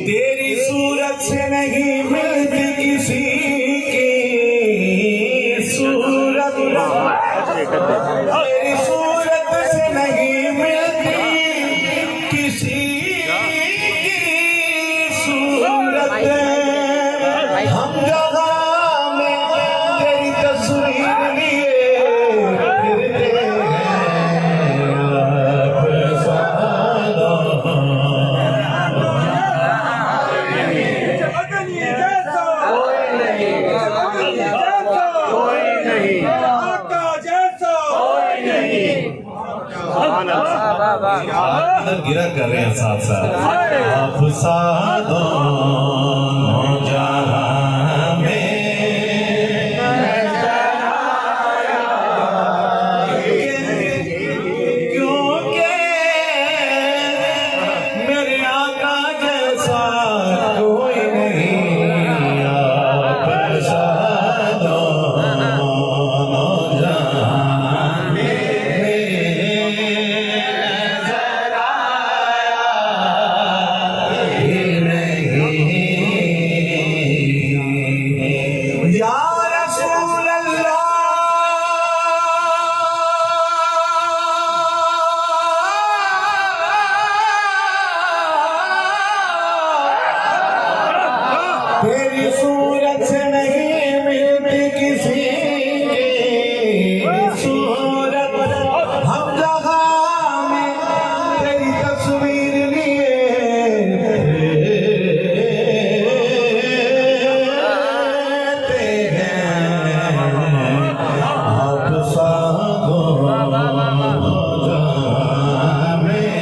तेरी सूरत से नहीं मिलती किसी की सूरत, तेरी सूरत से नहीं मिलती किसी की सूरत। हम जगह में तेरी तस्वीर लिए फिरते गिरा कर रहे हैं साथ साथ आप साधो जहां में क्योंकि मेरे आका जैसा कोई नहीं। आप साधो तेरी सूरत से नहीं मिलती किसी की सूरत। हम जगह में तेरी तस्वीर लिए आप साधो जहां में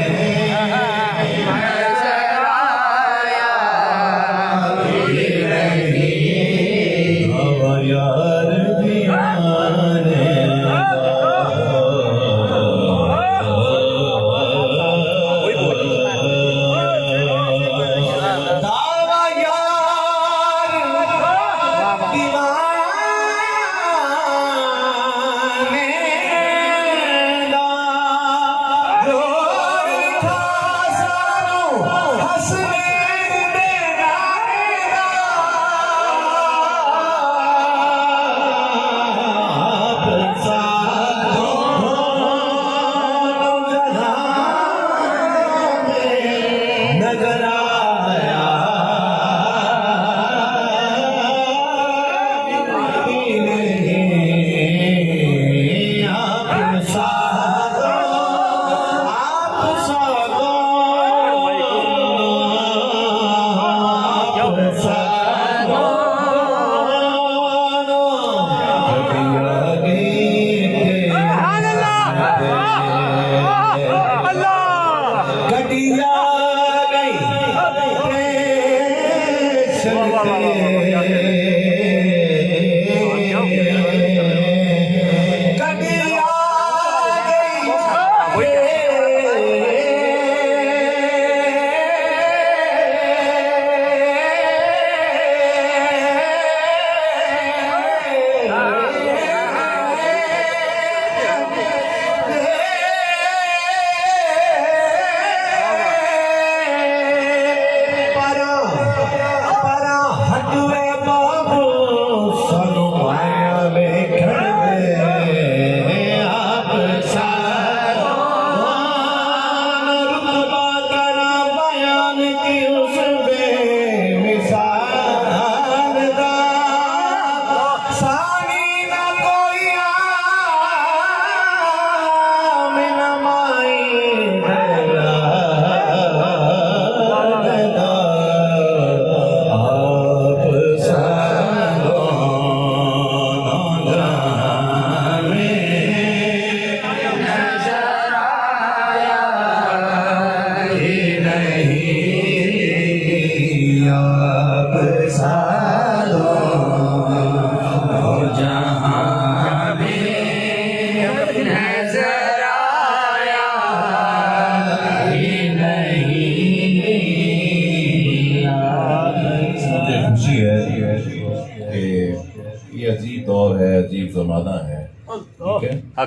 ये अजीब दौर है, अजीब जमाना है, ठीक है।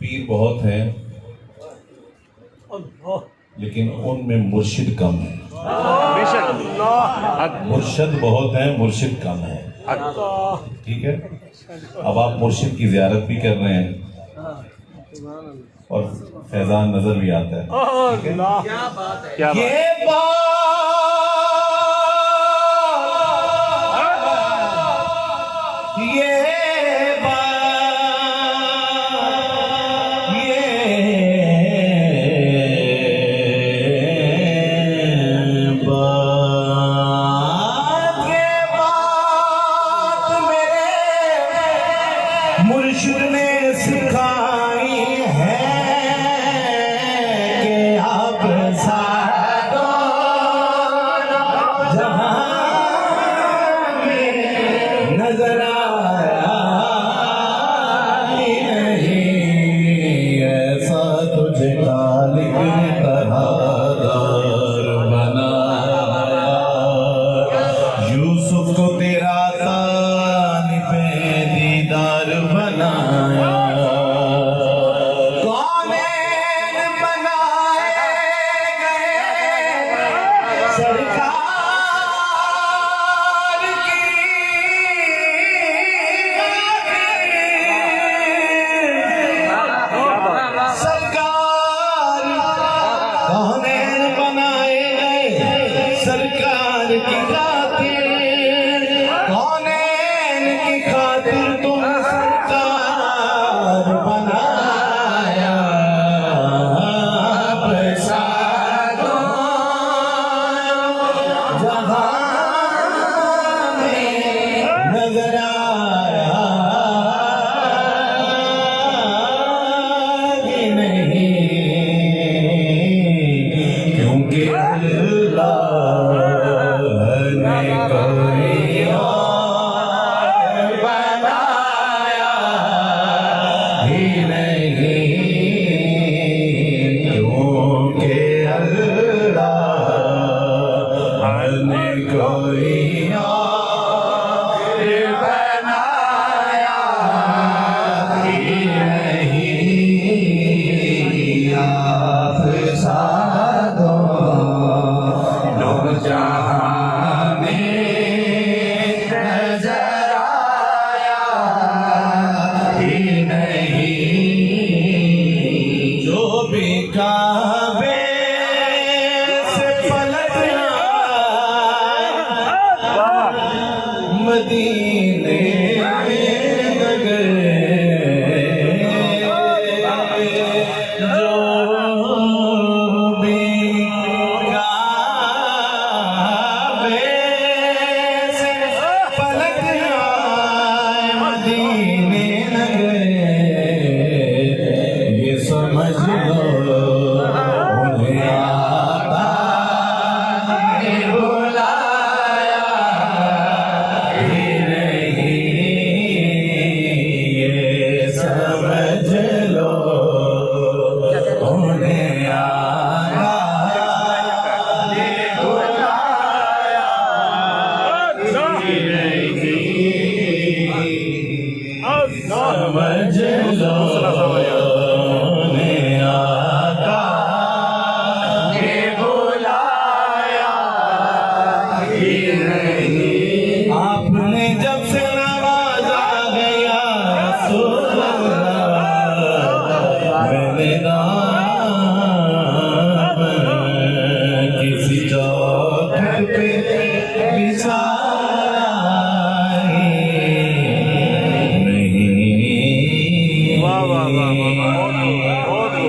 पीर बहुत हैं लेकिन उनमें मुर्शिद कम है। मुर्शिद बहुत हैं, मुर्शिद कम है, ठीक है। अब आप मुर्शिद की ज़ियारत भी कर रहे हैं और फैजान नजर भी आता है, ठीक है। क्या बात मुर्शिद ने सिखाई है कि आप साधो जहां में नजर आया नहीं, ऐसा तुझे खालिक ने करार बनाया। यूसुफ को तेरा तानी पे दीदार बनाया। कौनैन बनाए गए सरकार की, सरकार कौनैन बनाए गए सरकार की खातिर, कौनैन की खातिर तुम सरकार बनाया। साधो जहां में नजर आया कि नहीं, क्योंकि अल्लाह ने कोई और बनाया ही नहीं, क्योंकि अल्लाह ने कोई और